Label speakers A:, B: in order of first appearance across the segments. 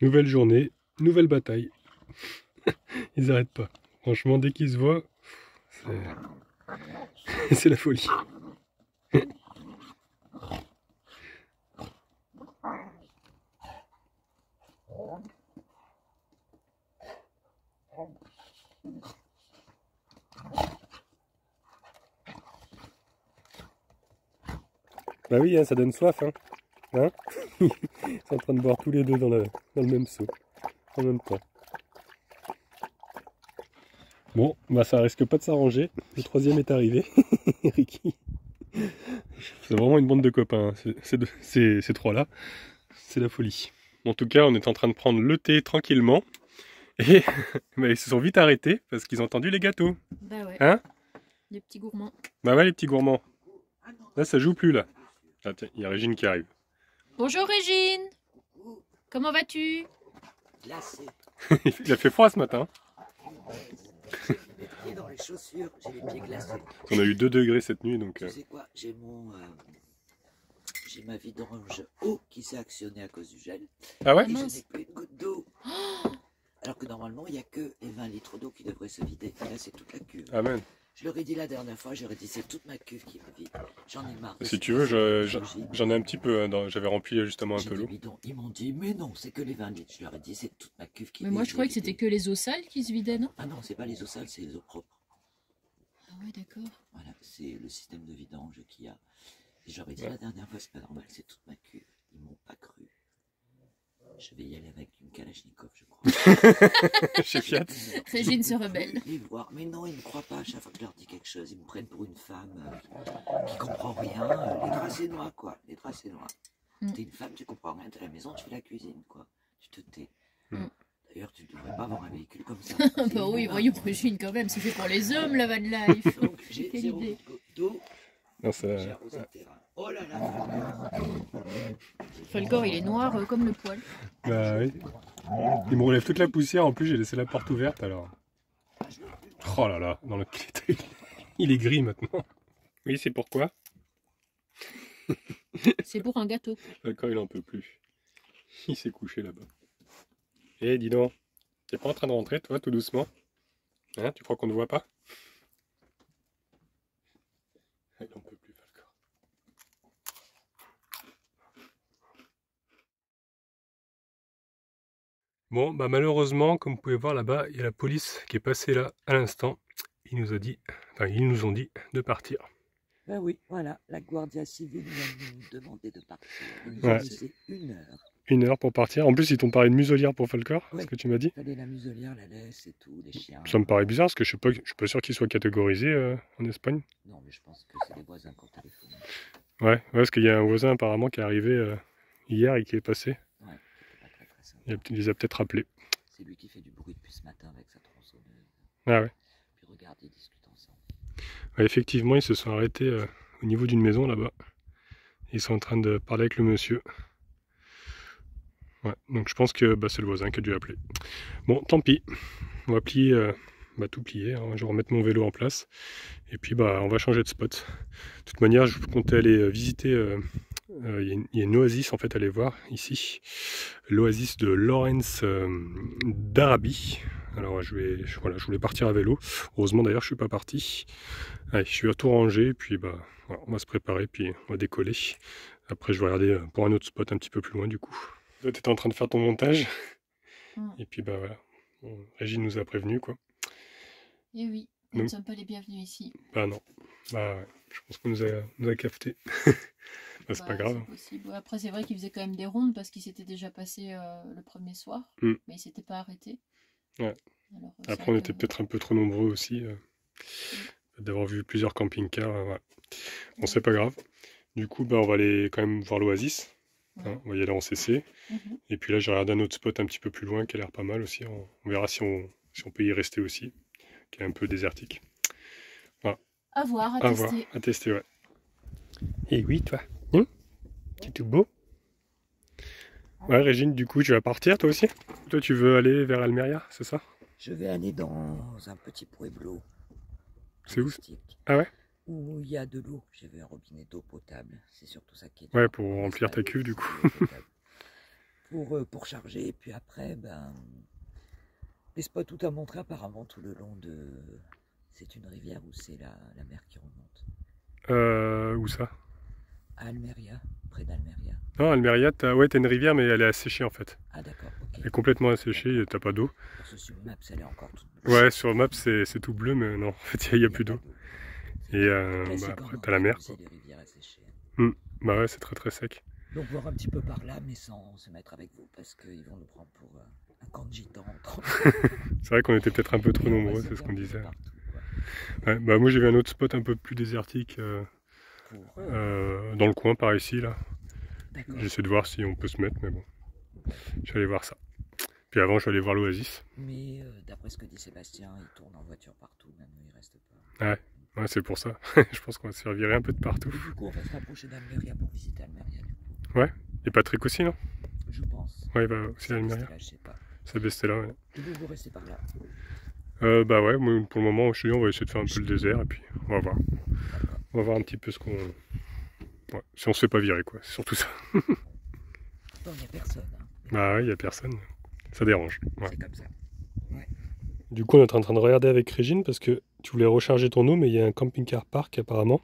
A: Nouvelle journée, nouvelle bataille. Ils n'arrêtent pas. Franchement, dès qu'ils se voient, c'est la folie. Bah oui, hein, ça donne soif. Hein. Ils sont en train de boire tous les deux dans le même seau, en même temps. Bon, bah ça risque pas de s'arranger. Le troisième est arrivé, Ricky. C'est vraiment une bande de copains, hein. Ces trois-là. C'est la folie. En tout cas, on est en train de prendre le thé tranquillement. Et bah, ils se sont vite arrêtés parce qu'ils ont entendu les gâteaux.
B: Bah ouais.
A: Hein?
B: Les petits gourmands.
A: Bah ouais, les petits gourmands. Là, ça joue plus, là. Ah tiens, il y a Régine qui arrive.
B: Bonjour Régine. Comment vas-tu?
C: Glacé.
A: Il a fait froid ce matin.
C: J'ai les pieds dans les chaussures, j'ai les pieds glacés.
A: On a eu 2 degrés cette nuit, donc...
C: Tu sais quoi, j'ai ma vidange eau qui s'est actionnée à cause du gel.
A: Ah ouais?
C: Et je n'ai plus une goutte d'eau. Alors que normalement, il n'y a que les 20 litres d'eau qui devraient se vider. Et là, c'est toute la cuve.
A: Amen.
C: Je leur ai dit la dernière fois, j'aurais dit c'est toute ma cuve qui me vide. J'en ai marre.
A: Si tu veux, j'en ai un petit peu. Hein, j'avais rempli justement un peu l'eau.
C: Ils m'ont dit, mais non, c'est que les 20 litres. Je leur ai dit, c'est toute ma cuve qui
B: Mais
C: vide.
B: moi je croyais que c'était que les eaux sales qui se vidaient, non?
C: Ah non, c'est pas les eaux sales, c'est les eaux propres.
B: Ah ouais, d'accord.
C: Voilà, c'est le système de vidange qu'il y a. Et j'aurais dit la dernière fois, c'est pas normal, c'est toute ma cuve. Ils m'ont pas cru. Je vais y aller avec une Kalachnikov, je crois.
A: Chez Fiat.
B: Régine se rebelle.
C: Les voir. Mais non, ils ne croient pas. À chaque fois que je leur dis quelque chose, ils me prennent pour une femme qui comprend rien. Les draps sénois, quoi. Les draps sénois. T'es une femme, tu comprends rien. T'es à la maison, tu fais la cuisine, quoi. Tu te tais. D'ailleurs, tu ne devrais pas avoir un véhicule comme ça.
B: Bah oui, voyons Régine quand même, c'est fait pour les hommes la van life.
C: Donc, j'ai
B: Quelle
C: 0
B: idée.
C: d'eau.
A: Non, ça...
C: J'ai arrosé le terrain. Oh là là,
B: Falcor il est noir comme le poil.
A: Bah oui. Il me relève toute la poussière, en plus j'ai laissé la porte ouverte alors. Oh là là, dans le clé, il est gris maintenant. Oui, c'est pourquoi?
B: C'est pour un gâteau.
A: D'accord, il en peut plus. Il s'est couché là-bas. Eh, dis donc, t'es pas en train de rentrer, toi, tout doucement? Hein, tu crois qu'on ne voit pas? Il en peut plus, Falcor. Bon, bah malheureusement, comme vous pouvez voir là-bas, il y a la police qui est passée là à l'instant. Ils nous ont dit de partir.
C: Ben oui, voilà, la Guardia Civile vient nous demander de partir. Ils nous
A: Ouais.
C: ont laissé 1 heure.
A: 1 heure pour partir. En plus, ils t'ont parlé de muselière pour Falcor,
C: Ouais.
A: ce que tu m'as dit.
C: Il fallait la muselière, la laisse et tout, les chiens.
A: Ça me paraît bizarre parce que je suis pas sûr qu'ils soient catégorisés en Espagne.
C: Non, mais je pense que c'est les voisins qui ont téléphoné.
A: Ouais, parce qu'il y a un voisin apparemment qui est arrivé hier et qui est passé.
C: Ouais, c'était pas très sympa.
A: Il les a peut-être rappelés.
C: C'est lui qui fait du bruit depuis ce matin avec sa tronçonneuse.
A: Ah ouais.
C: Puis regarde, ils discutent ensemble.
A: Ouais, effectivement, ils se sont arrêtés au niveau d'une maison là-bas. Ils sont en train de parler avec le monsieur. Ouais, donc je pense que c'est le voisin qui a dû appeler. Bon, tant pis. On va plier, tout plier. Hein. Je vais remettre mon vélo en place. Et puis on va changer de spot. De toute manière, je comptais aller visiter. Il y a une oasis en fait à aller voir ici. L'oasis de Lawrence d'Arabie. Alors je voulais partir à vélo. Heureusement d'ailleurs je suis pas parti. Allez, je suis à tout ranger. Puis voilà, on va se préparer. Puis on va décoller. Après je vais regarder pour un autre spot un petit peu plus loin du coup. Toi t'étais en train de faire ton montage. Et puis voilà. Bon, Régine nous a prévenu quoi.
B: Et oui, nous ne sommes pas les bienvenus ici.
A: Bah non. Bah ouais, je pense qu'on nous a capté. C'est pas grave.
B: Possible. Après c'est vrai qu'il faisait quand même des rondes parce qu'il s'était déjà passé le premier soir. Mais il s'était pas arrêté.
A: Ouais.
B: Alors,
A: après on était peut-être un peu trop nombreux aussi. D'avoir vu plusieurs camping-cars. Ouais. Bon c'est pas grave. Du coup on va aller quand même voir l'oasis. Hein, on va y aller en CC. Et puis là j'ai regardé un autre spot un petit peu plus loin qui a l'air pas mal aussi. On verra si on peut y rester aussi. Qui est un peu désertique. Voilà.
B: À voir, à tester.
A: Voir, à tester, ouais. Et oui, toi. C'est tout beau. Ouais, Régine, du coup, tu vas partir, toi aussi? Toi, tu veux aller vers Almeria, c'est ça?
C: Je vais aller dans un petit pueblo.
A: C'est où? Ah ouais?
C: Où il y a de l'eau. J'ai vu un robinet d'eau potable. C'est surtout ça qui est...
A: Ouais, pour remplir ta cuve, du coup.
C: pour charger. Et puis après, ben, les spots tout à montrer apparemment tout le long de... C'est une rivière où c'est la mer qui remonte.
A: Où ça?
C: À Almeria, près d'Almeria.
A: Non, Almeria, t'as une rivière, mais elle est asséchée en fait.
C: Ah d'accord, ok.
A: Elle est complètement asséchée, t'as pas d'eau.
C: Parce que sur Maps, elle est encore toute bleue.
A: Ouais, sur Maps, c'est tout bleu, mais non, en fait, il n'y a plus d'eau. Et après, t'as la mer.
C: C'est des rivières asséchées.
A: Bah ouais, c'est très très sec.
C: Donc voir un petit peu par là, mais sans se mettre avec vous, parce qu'ils vont nous prendre pour un camp de gitans.
A: C'est vrai qu'on était peut-être un peu trop nombreux, c'est ce qu'on disait. Ouais, bah moi j'ai vu un autre spot un peu plus désertique dans le coin par ici là. J'essaie de voir si on peut se mettre, mais bon. Je vais aller voir ça. Puis avant je vais aller voir l'Oasis.
C: Mais d'après ce que dit Sébastien, il tourne en voiture partout, maintenant il reste pas.
A: Ouais, c'est pour ça. Je pense qu'on va se faire virer un peu de partout.
C: Et du coup on va se rapprocher d'Almeria pour visiter Almeria du coup.
A: Ouais, et Patrick aussi non?
C: Je pense.
A: Ouais, il va aussi à Almeria.
C: Je sais pas.
A: C'est Bestella, ouais.
C: Et vous restez par là?
A: Bah ouais, moi, pour le moment, je te dis, on va essayer de faire un peu le désert et puis on va voir. On va voir un petit peu ce qu'on... Ouais, si on se fait pas virer, quoi. C'est surtout ça.
C: Non, il n'y a personne. Hein.
A: Bah ouais, il n'y a personne. Ça dérange. Ouais.
C: C'est comme ça. Ouais.
A: Du coup, on est en train de regarder avec Régine parce que tu voulais recharger ton eau, mais il y a un camping-car park apparemment.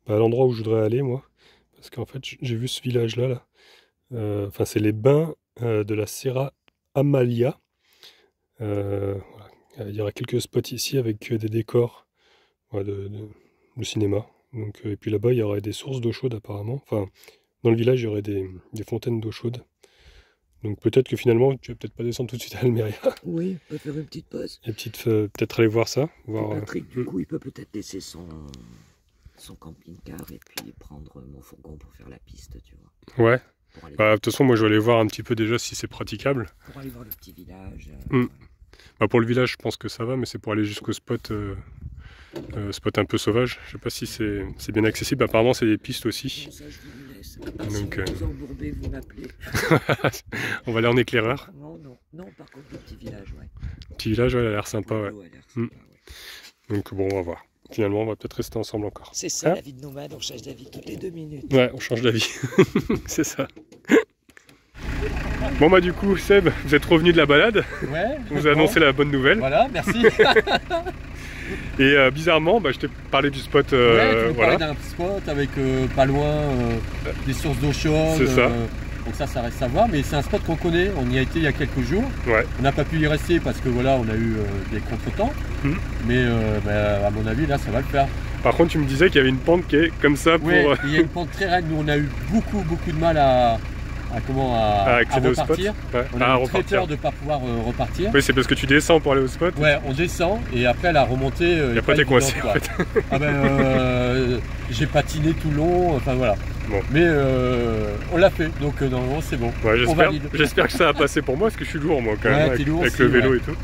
A: Bah, à l'endroit où je voudrais aller, moi. Parce qu'en fait, j'ai vu ce village-là. Là. Enfin, c'est les bains de la Serra Amalia. Voilà. Il y aura quelques spots ici avec des décors de cinéma. Donc, et puis là-bas, il y aurait des sources d'eau chaude apparemment. Enfin, dans le village, il y aurait des fontaines d'eau chaude. Donc peut-être que finalement, tu vas peut-être pas descendre tout de suite à Almeria.
C: Oui, on peut faire une petite pause.
A: Et peut-être aller voir ça. Voir,
C: Patrick, du coup, il peut peut-être laisser son camping-car et puis prendre mon fourgon pour faire la piste, tu vois.
A: Ouais. Bah, de toute façon, moi, je vais aller voir un petit peu déjà si c'est praticable.
C: Pour aller voir le petit village.
A: Bah, pour le village, je pense que ça va, mais c'est pour aller jusqu'au spot, spot un peu sauvage. Je sais pas si c'est bien accessible. Apparemment, c'est des pistes aussi.
C: Bon, ça, je vous laisse.
A: Donc,
C: si vous embourbez, vous m'appelez.
A: On va aller en éclaireur.
C: Non, par contre, le petit village, ouais.
A: Le petit village, ouais, il a l'air sympa, ouais.
C: Ouais.
A: Donc bon, on va voir. Finalement, on va peut-être rester ensemble encore.
C: C'est ça, la vie de nomade, on change d'avis toutes les 2 minutes.
A: Ouais, on change d'avis. C'est ça. Bon bah du coup, Seb, vous êtes revenu de la balade.
D: Ouais.
A: On vous a annoncé la bonne nouvelle.
D: Voilà, merci.
A: Et bizarrement, bah, je t'ai parlé du spot.
D: Ouais, tu nous
A: voilà.
D: parlais d'un spot avec pas loin des sources d'eau chaude.
A: C'est ça.
D: Donc ça reste à voir, mais c'est un spot qu'on connaît. On y a été il y a quelques jours.
A: Ouais.
D: On n'a pas pu y rester parce que voilà, on a eu des contretemps. Mais à mon avis, là, ça va le faire.
A: Par contre, tu me disais qu'il y avait une pente qui est comme ça pour.
D: Oui, il y a une pente très raide. Nous, on a eu beaucoup de mal à
A: accéder au spot.
D: repartir.
A: Ouais.
D: On a eu très peur de ne pas pouvoir repartir.
A: Oui, c'est parce que tu descends pour aller au spot.
D: Ouais, on descend et après la remontée.
A: Et après t'es coincé en fait.
D: Ah ben, j'ai patiné tout le long, enfin voilà.
A: Bon.
D: Mais on l'a fait, donc normalement c'est bon.
A: Ouais,
D: on valide.
A: J'espère que ça a passé pour moi parce que je suis lourd moi quand même avec,
D: lourd
A: avec
D: aussi,
A: le vélo et tout.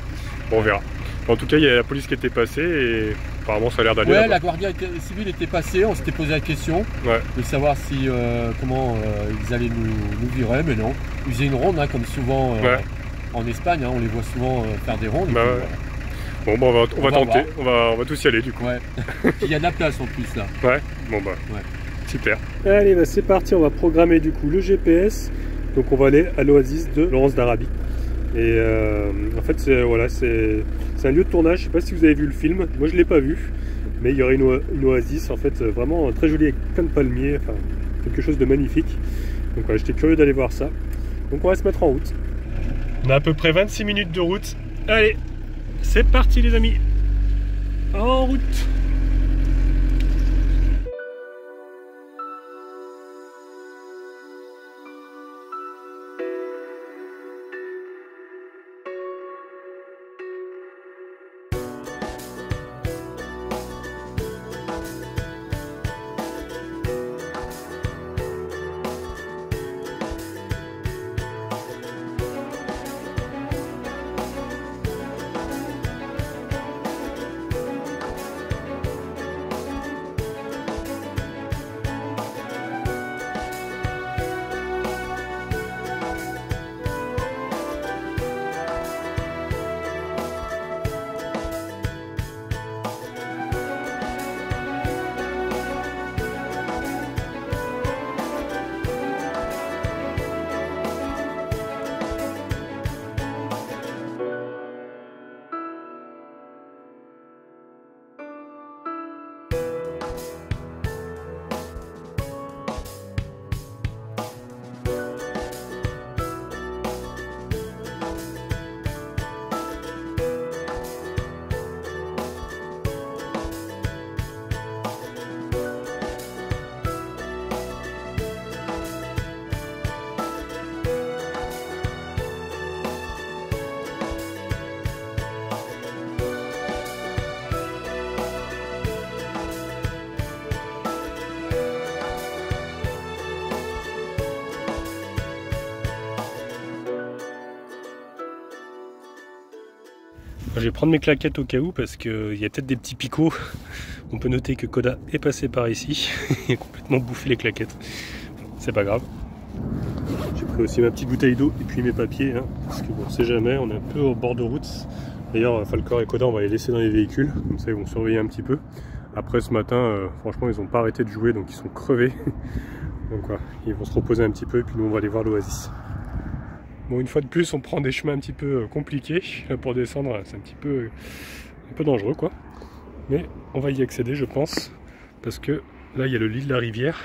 A: Bon, on verra. En tout cas, il y a la police qui était passée et apparemment ça a l'air d'aller.
D: Ouais, la Guardia civile était passée, on s'était posé la question de savoir si comment ils allaient nous virer, mais non. Ils faisaient une ronde, hein, comme souvent en Espagne, hein, on les voit souvent faire des rondes.
A: Bah, bon, bah, on va tenter, on va tous y aller du coup.
D: Ouais. Il y a de la place en plus là.
A: Ouais, bon bah, super. Allez, bah, c'est parti, on va programmer du coup le GPS. Donc on va aller à l'Oasis de Laurence d'Arabie. Et en fait, c'est un lieu de tournage. Je sais pas si vous avez vu le film. Moi, je l'ai pas vu, mais il y aurait une oasis en fait vraiment très jolie avec plein de palmiers, enfin quelque chose de magnifique. Donc voilà, j'étais curieux d'aller voir ça. Donc on va se mettre en route. On a à peu près 26 minutes de route. Allez, c'est parti les amis. En route. Je vais prendre mes claquettes au cas où parce qu'il y a peut-être des petits picots. On peut noter que Koda est passé par ici. Il a complètement bouffé les claquettes. C'est pas grave. J'ai pris aussi ma petite bouteille d'eau et puis mes papiers. Hein, parce que bon, on sait jamais, on est un peu au bord de route. D'ailleurs, Falcor et Koda, on va les laisser dans les véhicules. Comme ça, ils vont surveiller un petit peu. Après, ce matin, franchement, ils n'ont pas arrêté de jouer. Donc, ils sont crevés. Donc, voilà, ils vont se reposer un petit peu. Et puis, nous, on va aller voir l'oasis. Bon, une fois de plus, on prend des chemins un petit peu compliqués. Là, pour descendre, c'est un peu dangereux, quoi. Mais on va y accéder, je pense. Parce que là, il y a le lit de la rivière.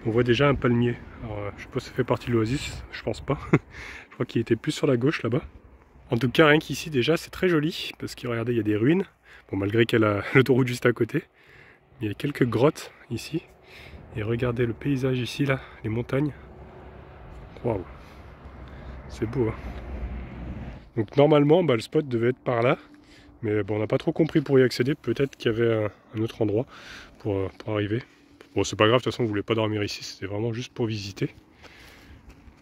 A: On voit déjà un palmier. Alors, je sais pas si ça fait partie de l'oasis. Je pense pas. Je crois qu'il était plus sur la gauche, là-bas. En tout cas, rien qu'ici, déjà, c'est très joli. Parce que, regardez, il y a des ruines. Bon, malgré qu'elle a l'autoroute juste à côté. Il y a quelques grottes, ici. Et regardez le paysage ici, là. Les montagnes. Waouh. C'est beau, hein. Donc normalement, le spot devait être par là. Mais bon, on n'a pas trop compris pour y accéder. Peut-être qu'il y avait un autre endroit pour arriver. Bon, c'est pas grave, de toute façon, on voulait pas dormir ici. C'était vraiment juste pour visiter.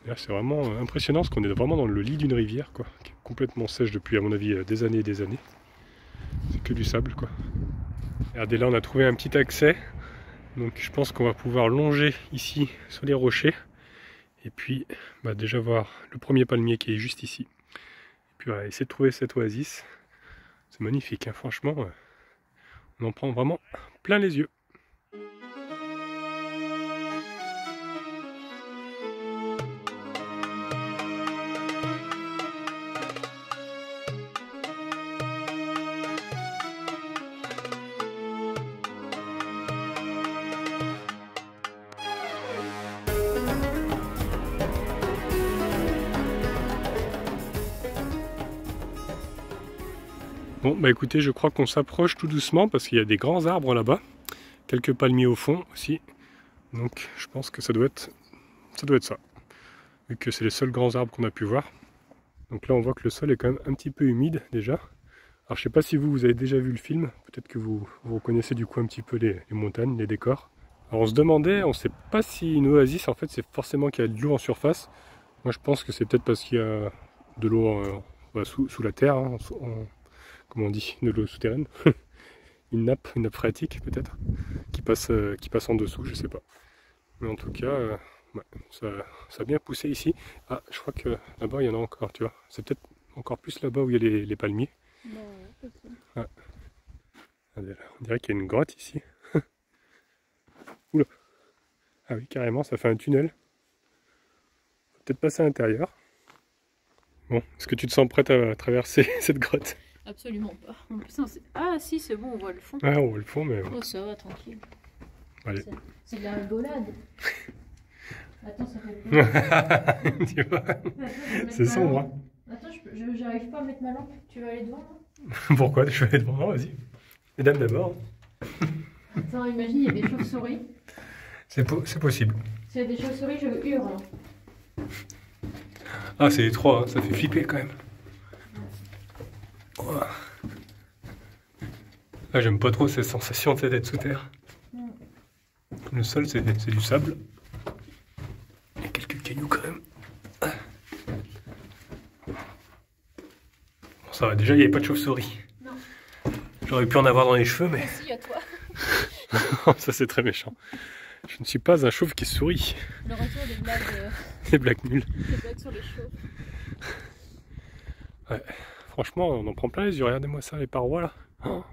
A: Et là, c'est vraiment impressionnant parce qu'on est vraiment dans le lit d'une rivière, quoi. Qui est complètement sèche depuis, à mon avis, des années et des années. C'est que du sable, quoi. Regardez, là, on a trouvé un petit accès. Donc je pense qu'on va pouvoir longer ici sur les rochers. Et puis déjà voir le premier palmier qui est juste ici. Et puis voilà, essayer de trouver cette oasis. C'est magnifique, hein, franchement. On en prend vraiment plein les yeux. Bon, écoutez, je crois qu'on s'approche tout doucement parce qu'il y a des grands arbres là-bas. Quelques palmiers au fond aussi. Donc je pense que ça doit être ça. Vu que c'est les seuls grands arbres qu'on a pu voir. Donc là on voit que le sol est quand même un petit peu humide déjà. Alors je sais pas si vous avez déjà vu le film. Peut-être que vous reconnaissez du coup un petit peu les montagnes, les décors. Alors on se demandait, on sait pas si une oasis en fait c'est forcément qu'il y a de l'eau en surface. Moi je pense que c'est peut-être parce qu'il y a de l'eau sous la terre. Hein, comment on dit, de l'eau souterraine. une nappe phréatique peut-être, qui passe en dessous, je sais pas. Mais en tout cas, ça a bien poussé ici. Ah, je crois que là-bas il y en a encore, tu vois. C'est peut-être encore plus là-bas où il y a les palmiers. Ah. On dirait qu'il y a une grotte ici. Oula. Ah oui, carrément, ça fait un tunnel. Faut peut-être passer à l'intérieur. Bon, est-ce que tu te sens prête à traverser cette grotte?
B: Absolument pas. En plus, ah si, c'est bon, on voit le fond.
A: Ah, on voit le fond, mais...
B: Oh, ça va, tranquille.
A: Allez.
B: C'est de la rigolade. Attends, ça fait plaisir.
A: Tu vois, c'est sombre. Hein.
B: Attends, j'arrive pas à mettre ma lampe. Tu vas aller devant, là?
A: Pourquoi? Je vais aller devant, non, vas-y. Mesdames d'abord.
B: Attends, imagine, il y a des chauves-souris.
A: C'est possible.
B: S'il y a des chauves-souris, je hurle.
A: Ah, c'est étroit, hein, ça fait flipper quand même. Oh. Ah, j'aime pas trop cette sensation d'être sous terre. Le sol, c'est du sable. Il y a quelques cailloux quand même. Bon, ça va, déjà, il n'y avait pas de chauve-souris.
B: Non.
A: J'aurais pu en avoir dans les cheveux, mais...
B: Merci à toi.
A: Ça, c'est très méchant. Je ne suis pas un chauve qui sourit.
B: Le retour des blagues...
A: Des blagues nulles.
B: Des blagues sur les chauves.
A: Ouais. Franchement, on en prend plein les yeux. Regardez-moi ça, les parois là. Oh.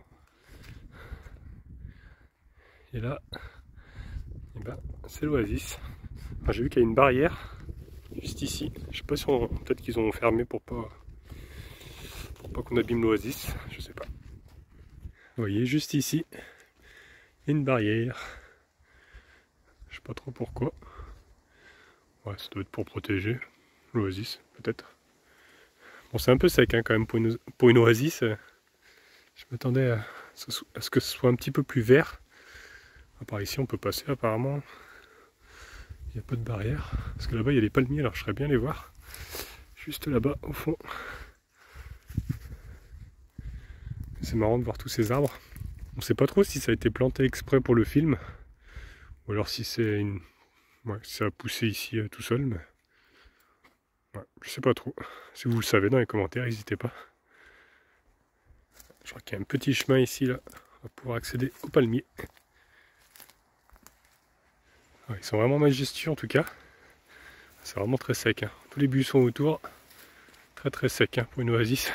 A: Et là, c'est l'oasis. Enfin, j'ai vu qu'il y a une barrière juste ici. Je sais pas si peut-être qu'ils ont fermé pour pas qu'on abîme l'oasis. Je sais pas. Vous voyez, juste ici, il y a une barrière. Je sais pas trop pourquoi. Ouais, ça doit être pour protéger l'oasis, peut-être. Bon, c'est un peu sec hein, quand même pour une oasis. Je m'attendais à ce que ce soit un petit peu plus vert. Par ici, on peut passer apparemment. Il n'y a pas de barrière. Parce que là-bas, il y a des palmiers, alors je serais bien les voir. Juste là-bas, au fond. C'est marrant de voir tous ces arbres. On ne sait pas trop si ça a été planté exprès pour le film. Ou alors si c'est une... Ouais, si ça a poussé ici tout seul, mais... Ouais, je sais pas trop. Si vous le savez dans les commentaires, n'hésitez pas. Je crois qu'il y a un petit chemin ici, là. On va pouvoir accéder au palmier. Ils sont vraiment majestueux en tout cas. C'est vraiment très sec. Hein. Tous les buissons autour, très très sec hein, pour une oasis.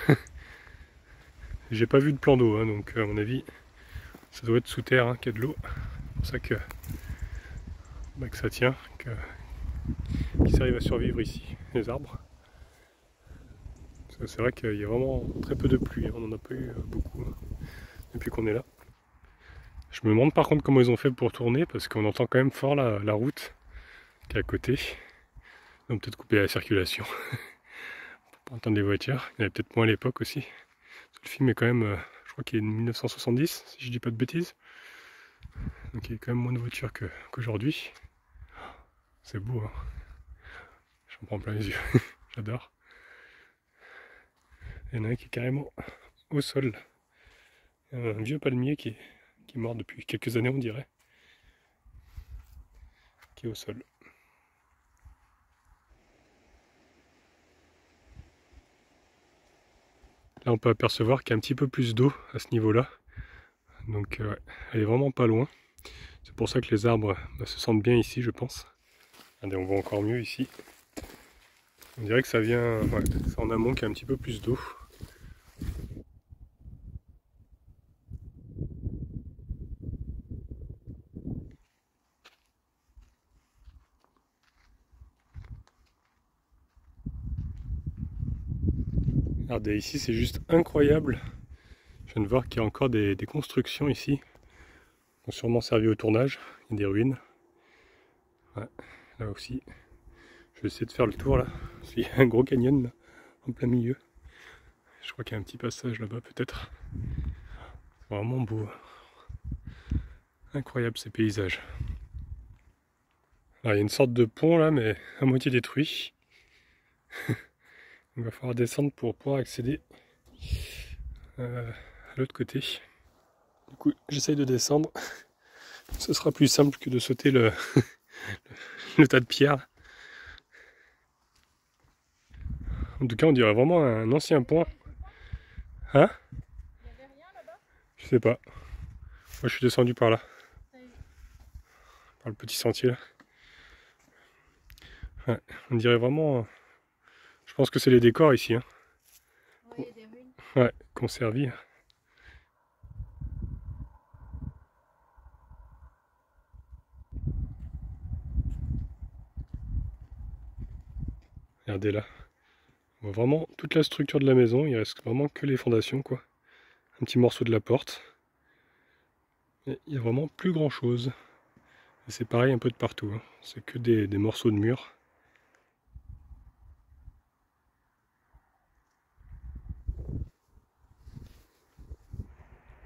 A: J'ai pas vu de plan d'eau, hein, donc à mon avis, ça doit être sous terre hein, qu'il y a de l'eau. C'est pour ça que, que ça tient, qu'ils arrivent à survivre ici, les arbres. C'est vrai qu'il y a vraiment très peu de pluie, hein. On n'en a pas eu beaucoup hein, depuis qu'on est là. Je me demande par contre comment ils ont fait pour tourner, parce qu'on entend quand même fort la route qui est à côté. Ils ont peut-être coupé la circulation pour pas entendre les voitures. Il y en avait peut-être moins à l'époque aussi. Le film est quand même, je crois qu'il est de 1970, si je dis pas de bêtises. Donc il y a quand même moins de voitures qu'aujourd'hui. C'est beau, hein. J'en prends plein les yeux. J'adore. Il y en a un qui est carrément au sol. Il y a un vieux palmier qui est mort depuis quelques années, on dirait. Qui est au sol. Là on peut apercevoir qu'il y a un petit peu plus d'eau à ce niveau-là. Donc elle est vraiment pas loin. C'est pour ça que les arbres se sentent bien ici, je pense. Regardez, on voit encore mieux ici. On dirait que ça vient, c'est en amont qu'il y a un petit peu plus d'eau. Regardez, ici c'est juste incroyable. Je viens de voir qu'il y a encore des constructions ici. Qui ont sûrement servi au tournage. Il y a des ruines. Ouais, là aussi. Je vais essayer de faire le tour là. Il y a un gros canyon là, en plein milieu. Je crois qu'il y a un petit passage là-bas peut-être. C'est vraiment beau. Incroyable ces paysages. Alors, il y a une sorte de pont là, mais à moitié détruit. Il va falloir descendre pour pouvoir accéder à l'autre côté. Du coup, j'essaye de descendre. Ce sera plus simple que de sauter le tas de pierres. En tout cas, on dirait vraiment un ancien pont. Hein?
B: Il n'y avait rien là-bas?
A: Je sais pas. Moi, je suis descendu par là. Par le petit sentier là. Ouais, on dirait vraiment... Je pense que c'est les décors ici. Hein.
B: Oui, il y a des ruines.
A: Ouais, qu'on servi. Regardez là. On voit vraiment toute la structure de la maison. Il reste vraiment que les fondations, quoi. Un petit morceau de la porte. Et il n'y a vraiment plus grand chose. Et c'est pareil un peu de partout. Hein. C'est que des morceaux de mur.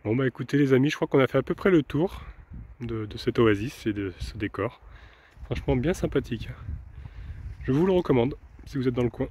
A: Bon bah écoutez les amis, je crois qu'on a fait à peu près le tour de cette oasis et de ce décor. Franchement bien sympathique. Je vous le recommande si vous êtes dans le coin.